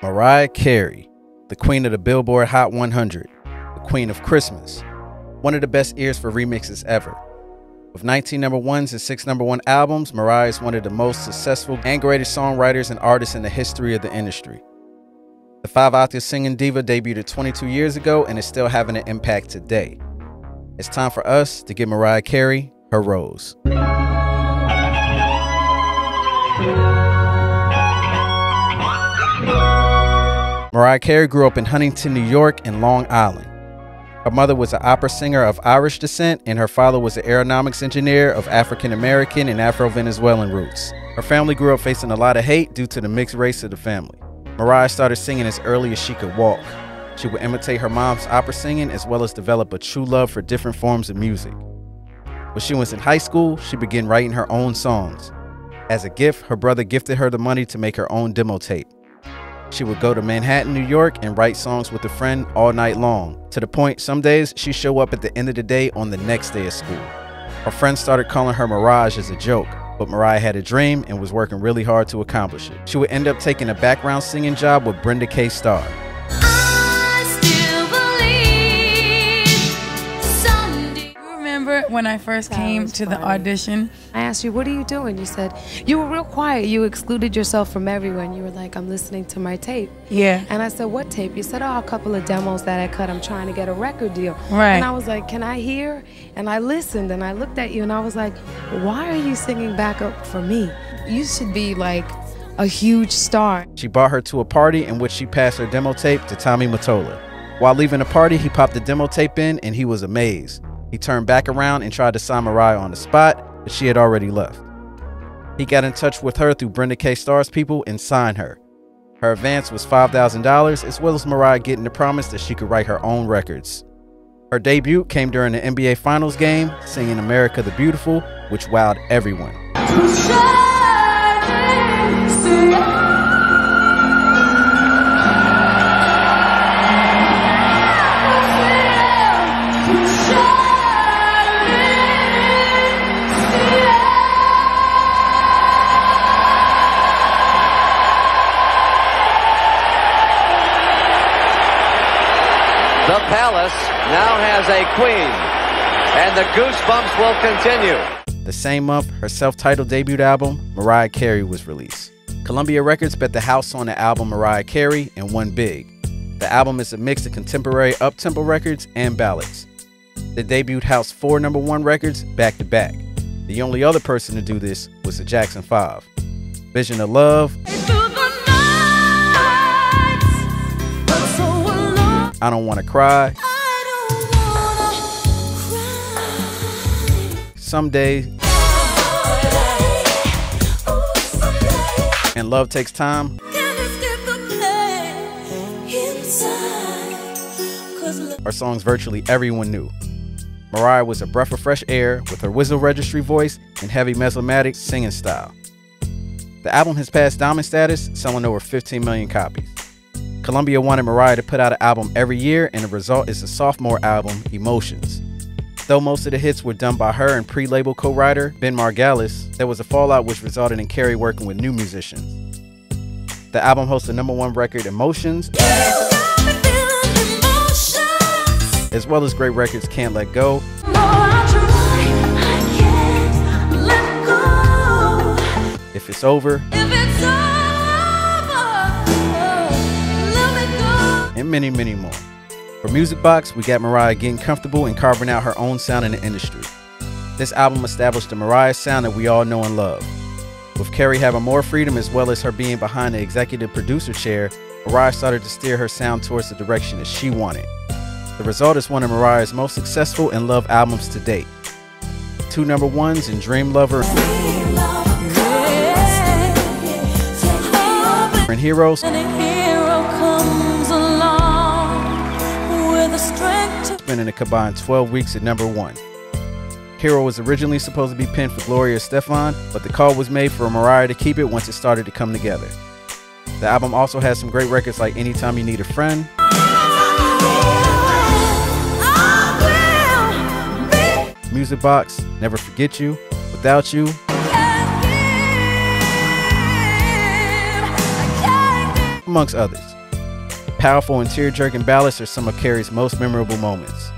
Mariah Carey, the queen of the Billboard Hot 100, the queen of Christmas, one of the best ears for remixes ever. With 19 number ones and 6 number one albums, Mariah is one of the most successful and greatest songwriters and artists in the history of the industry. The 5-octave singing diva debuted 22 years ago and is still having an impact today. It's time for us to give Mariah Carey her rose. Mariah Carey grew up in Huntington, New York and Long Island. Her mother was an opera singer of Irish descent, and her father was an aeronautics engineer of African-American and Afro-Venezuelan roots. Her family grew up facing a lot of hate due to the mixed race of the family. Mariah started singing as early as she could walk. She would imitate her mom's opera singing as well as develop a true love for different forms of music. When she was in high school, she began writing her own songs. As a gift, her brother gifted her the money to make her own demo tape. She would go to Manhattan, New York and write songs with a friend all night long, to the point some days she'd show up at the end of the day on the next day of school. Her friends started calling her Mirage as a joke, but Mariah had a dream and was working really hard to accomplish it. She would end up taking a background singing job with Brenda K. Starr. When I first came to the audition, I asked you, what are you doing? You said, you were real quiet. You excluded yourself from everyone. You were like, I'm listening to my tape. Yeah. And I said, what tape? You said, oh, a couple of demos that I cut. I'm trying to get a record deal. Right. And I was like, can I hear? And I listened and I looked at you and I was like, why are you singing backup for me? You should be like a huge star. She brought her to a party in which she passed her demo tape to Tommy Mottola. While leaving the party, he popped the demo tape in and he was amazed. He turned back around and tried to sign Mariah on the spot, but she had already left. He got in touch with her through Brenda K. Starr's people and signed her. Her advance was $5,000, as well as Mariah getting the promise that she could write her own records. Her debut came during the NBA Finals game, singing America the Beautiful, which wowed everyone. The palace now has a queen, and the goosebumps will continue. The same month, her self-titled debut album, Mariah Carey, was released. Columbia Records bet the house on the album Mariah Carey and won big. The album is a mix of contemporary up-tempo records and ballads. The debut housed 4 number one records back-to-back. The only other person to do this was the Jackson 5. Vision of Love, I Don't Wanna Cry, Someday, and Love Takes Time are songs virtually everyone knew. Mariah was a breath of fresh air with her whistle registry voice and heavy melodramatic singing style. The album has passed diamond status, selling over 15 million copies. Columbia wanted Mariah to put out an album every year, and the result is the sophomore album, Emotions. Though most of the hits were done by her and pre-label co-writer Ben Margalis, there was a fallout which resulted in Carey working with new musicians. The album hosts the number one record, Emotions, as well as great records Can't Let Go, If It's Over, and many, many more. For Music Box, we got Mariah getting comfortable and carving out her own sound in the industry. This album established the Mariah sound that we all know and love. With Carey having more freedom as well as her being behind the executive producer chair, Mariah started to steer her sound towards the direction that she wanted. The result is one of Mariah's most successful and loved albums to date. 2 number ones in Dream Lover and Heroes, spending a combined 12 weeks at number 1. Hero was originally supposed to be penned for Gloria Estefan, but the call was made for Mariah to keep it once it started to come together. The album also has some great records like Anytime You Need a Friend, Music Box, Never Forget You, Without You, amongst others. powerful and tear-jerking ballads are some of Carey's most memorable moments.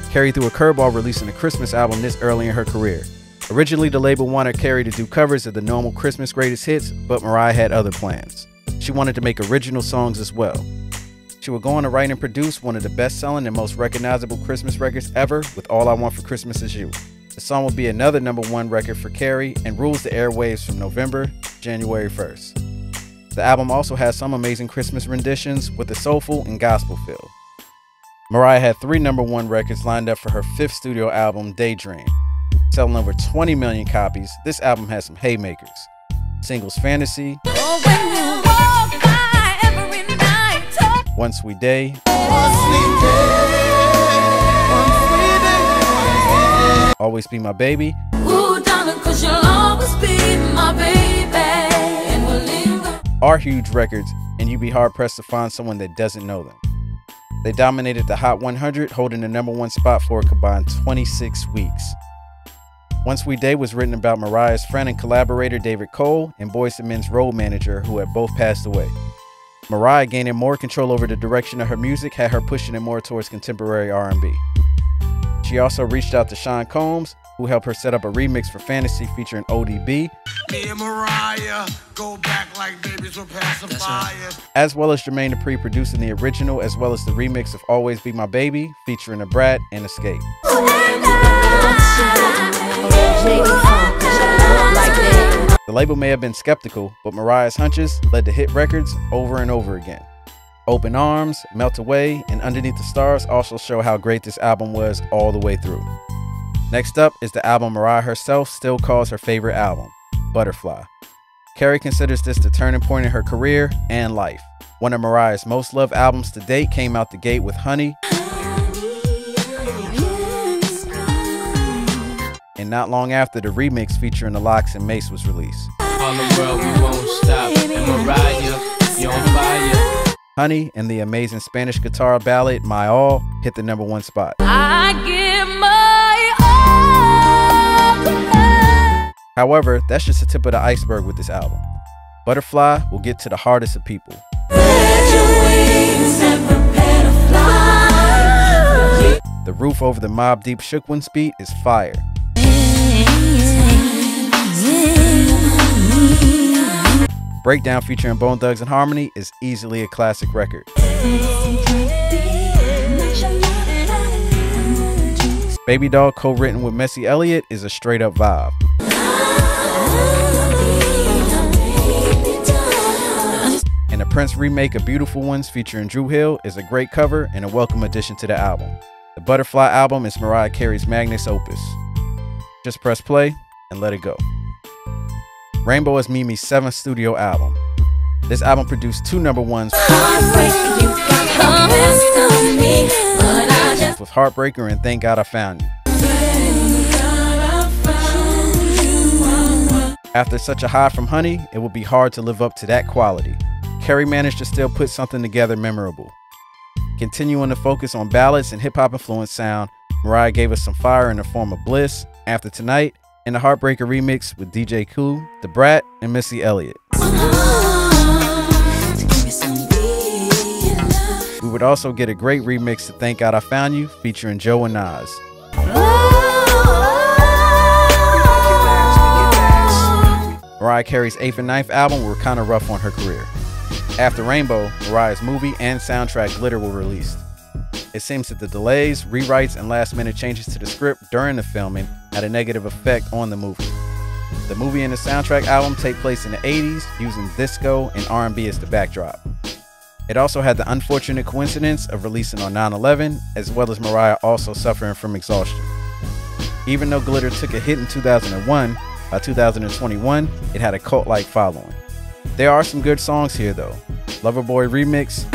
Carey threw a curveball releasing a Christmas album this early in her career. Originally, the label wanted Carey to do covers of the normal Christmas greatest hits, but Mariah had other plans. She wanted to make original songs as well. She would go on to write and produce one of the best-selling and most recognizable Christmas records ever with All I Want for Christmas Is You. The song will be another #1 record for Carey and rules the airwaves from November to January 1st. The album also has some amazing Christmas renditions with a soulful and gospel feel. Mariah had 3 #1 records lined up for her 5th studio album, Daydream. Selling over 20 million copies, this album has some haymakers. Singles Fantasy, One Sweet Day, Always Be My Baby, are huge records, and you'd be hard-pressed to find someone that doesn't know them. They dominated the Hot 100, holding the #1 spot for a combined 26 weeks. One Sweet Day was written about Mariah's friend and collaborator David Cole and Boyz II Men's road manager, who had both passed away. Mariah gaining more control over the direction of her music had her pushing it more towards contemporary R&B. She also reached out to Sean Combs, who helped her set up a remix for Fantasy featuring ODB. Me and Mariah go back like babies with pacifiers. As well as Jermaine Dupri producing the original as well as the remix of Always Be My Baby featuring A Brat and Escape. The label may have been skeptical, but Mariah's hunches led to hit records over and over again. Open Arms, Melt Away, and Underneath the Stars also show how great this album was all the way through. Next up is the album Mariah herself still calls her favorite album, Butterfly. Carey considers this the turning point in her career and life. One of Mariah's most loved albums to date came out the gate with Honey, and not long after, the remix featuring the Lox and Mace was released. All the world, we won't stop. And Mariah, you're on fire. Honey and the amazing Spanish guitar ballad My All hit the #1 spot. I give my all. However, that's just the tip of the iceberg with this album. Butterfly will get to the hardest of people. The Roof Over the Mobb Deep Shook Ones beat is fire. Breakdown featuring Bone Thugs and Harmony is easily a classic record. Baby Doll, co-written with Missy Elliott, is a straight up vibe. And the Prince remake of Beautiful Ones featuring Drew Hill is a great cover and a welcome addition to the album. The Butterfly album is Mariah Carey's magnus opus. Just press play and let it go. Rainbow is Mimi's 7th studio album. This album produced 2 #1s with Heartbreaker and Thank God I Found You. After such a high from Honey, it would be hard to live up to that quality. Carey managed to still put something together memorable. Continuing to focus on ballads and hip-hop influenced sound, Mariah gave us some fire in the form of Bliss, After Tonight, and the Heartbreaker remix with DJ Clue, The Brat, and Missy Elliott. We would also get a great remix to Thank God I Found You featuring Joe and Nas. Mariah Carey's 8th and 9th album were kind of rough on her career. After Rainbow, Mariah's movie and soundtrack Glitter were released. It seems that the delays, rewrites, and last-minute changes to the script during the filming had a negative effect on the movie. The movie and the soundtrack album take place in the 80s, using disco and R&B as the backdrop. It also had the unfortunate coincidence of releasing on 9/11, as well as Mariah also suffering from exhaustion. Even though Glitter took a hit in 2001, by 2021, it had a cult-like following. There are some good songs here though. Loverboy Remix,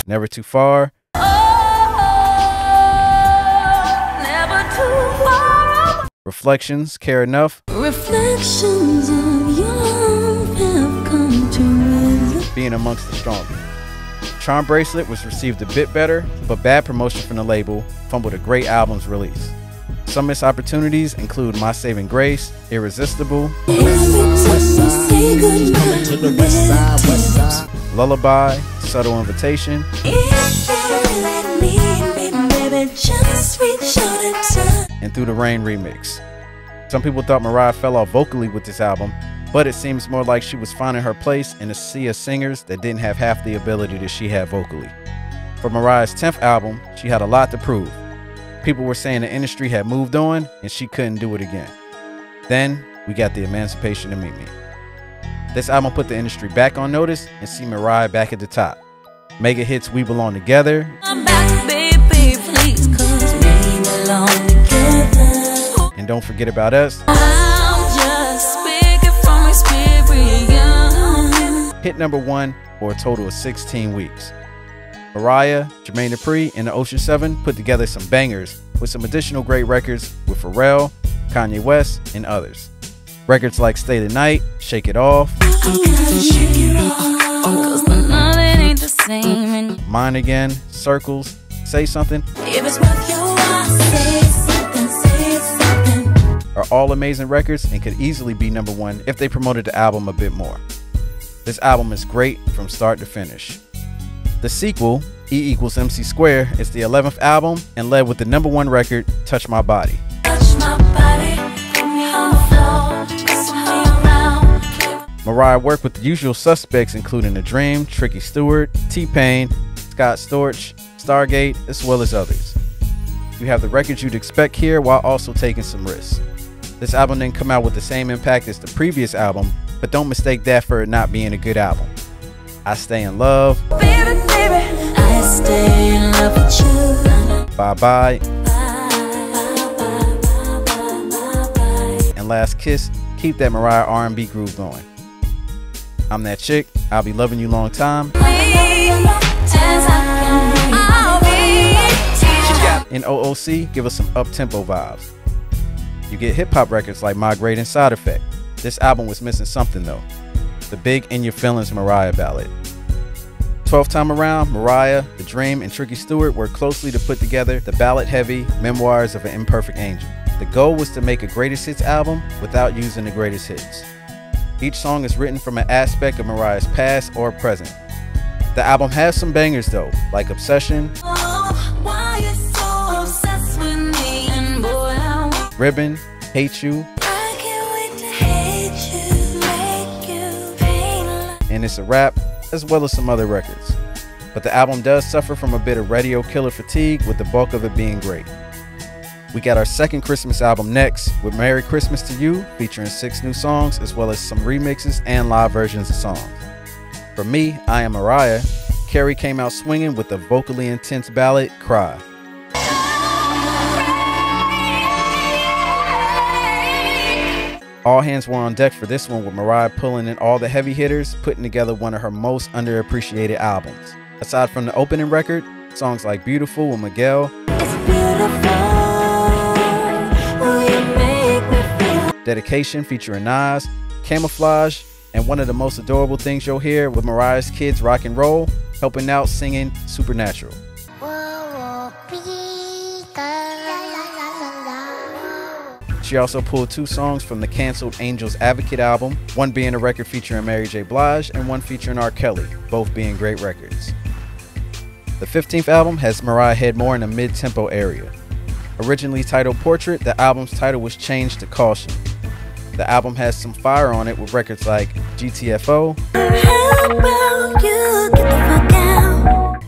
Never Too Far, Reflections, Care Enough, Reflections of young have come to being amongst the stronger. Charm Bracelet was received a bit better, but bad promotion from the label fumbled a great album's release. Some missed opportunities include My Saving Grace, Irresistible, Lullaby, Subtle Invitation, and Through the Rain remix. Some people thought Mariah fell off vocally with this album, but it seems more like she was finding her place in a sea of singers that didn't have half the ability that she had vocally. For Mariah's 10th album, she had a lot to prove. People were saying the industry had moved on and she couldn't do it again. Then we got the Emancipation of Mimi. This album put the industry back on notice and see Mariah back at the top. Mega hits We Belong Together, and Don't Forget About Us. Hit number 1 for a total of 16 weeks. Mariah, Jermaine Dupri, and the Ocean 7 put together some bangers with some additional great records with Pharrell, Kanye West, and others. Records like Stay the Night, Shake It Off, Mine Again, Circles, Say Something, are all amazing records and could easily be number 1 if they promoted the album a bit more. This album is great from start to finish. The sequel, E = MC Square, is the 11th album and led with the number 1 record, Touch My Body. Mariah worked with the usual suspects including The Dream, Tricky Stewart, T-Pain, Scott Storch, Stargate, as well as others. You have the records you'd expect here while also taking some risks. This album didn't come out with the same impact as the previous album, but don't mistake that for it not being a good album. I Stay in Love, baby, I stay in love with you. Bye Bye, and Last Kiss keep that Mariah R&B groove going. I'm That Chick, I'll Be Loving You Long Time, and R.O.S.E give us some up-tempo vibes. You get hip-hop records like Migrate and Side Effect. This album was missing something though, the big In Your Feelings Mariah ballad. 12th time around, Mariah, The Dream, and Tricky Stewart worked closely to put together the ballad-heavy Memoirs of an Imperfect Angel. The goal was to make a greatest hits album without using the greatest hits. Each song is written from an aspect of Mariah's past or present. The album has some bangers though, like Obsession, Ribbon, Hate You, and It's a Rap, as well as some other records. But the album does suffer from a bit of radio killer fatigue, with the bulk of it being great. We got our second Christmas album next with Merry Christmas to You, featuring 6 new songs as well as some remixes and live versions of songs. For me, I Am Mariah, Carey came out swinging with the vocally intense ballad, Cry. All hands were on deck for this one, with Mariah pulling in all the heavy hitters, putting together one of her most underappreciated albums. Aside from the opening record, songs like Beautiful with Miguel, Dedication featuring Nas, Camouflage, and one of the most adorable things you'll hear with Mariah's kids, Rock and Roll, helping out singing Supernatural. She also pulled 2 songs from the canceled Angels Advocate album, one being a record featuring Mary J. Blige and one featuring R. Kelly, both being great records. The 15th album has Mariah head more in a mid-tempo area. Originally titled Portrait, the album's title was changed to Caution. The album has some fire on it with records like GTFO,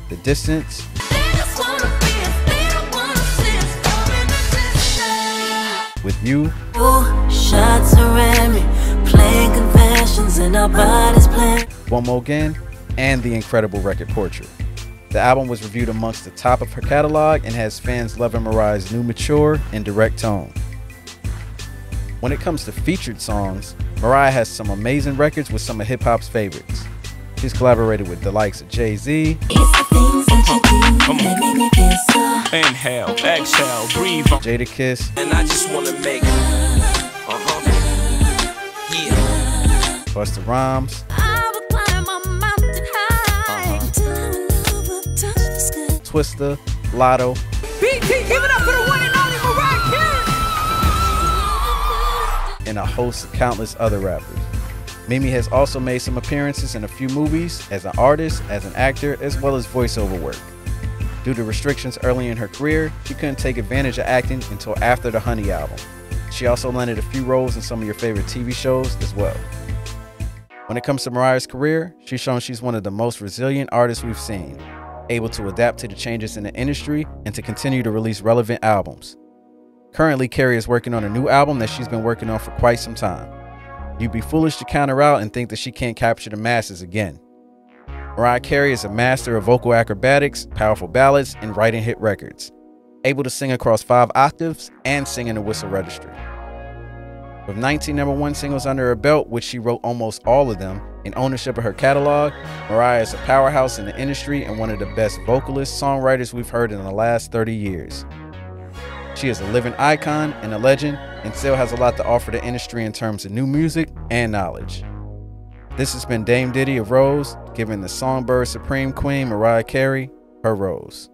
The Distance, With You, One More Again, and the incredible record Portrait. The album was reviewed amongst the top of her catalog and has fans loving Mariah's new, mature, and direct tone. When it comes to featured songs, Mariah has some amazing records with some of hip-hop's favorites. She's collaborated with the likes of Jay-Z, Inhale, exhale, breathe. Jadakiss, And I just wanna make Busta Rhymes, Twista, Lotto, BT, give it up for the one and only Mariah Carey! and a host of countless other rappers. Mimi has also made some appearances in a few movies as an artist, as an actor, as well as voiceover work. Due to restrictions early in her career, she couldn't take advantage of acting until after the Honey album. She also landed a few roles in some of your favorite TV shows as well. When it comes to Mariah's career, she's shown she's one of the most resilient artists we've seen, able to adapt to the changes in the industry and to continue to release relevant albums. Currently, Carey is working on a new album that she's been working on for quite some time. You'd be foolish to count her out and think that she can't capture the masses again. Mariah Carey is a master of vocal acrobatics, powerful ballads, and writing hit records, able to sing across 5 octaves and sing in the whistle registry. With 19 #1 singles under her belt, which she wrote almost all of them, and ownership of her catalog, Mariah is a powerhouse in the industry and one of the best vocalists, songwriters we've heard in the last 30 years. She is a living icon and a legend, and still has a lot to offer the industry in terms of new music and knowledge. This has been Dame Diddy of R.O.S E, giving the Songbird Supreme Queen Mariah Carey her rose.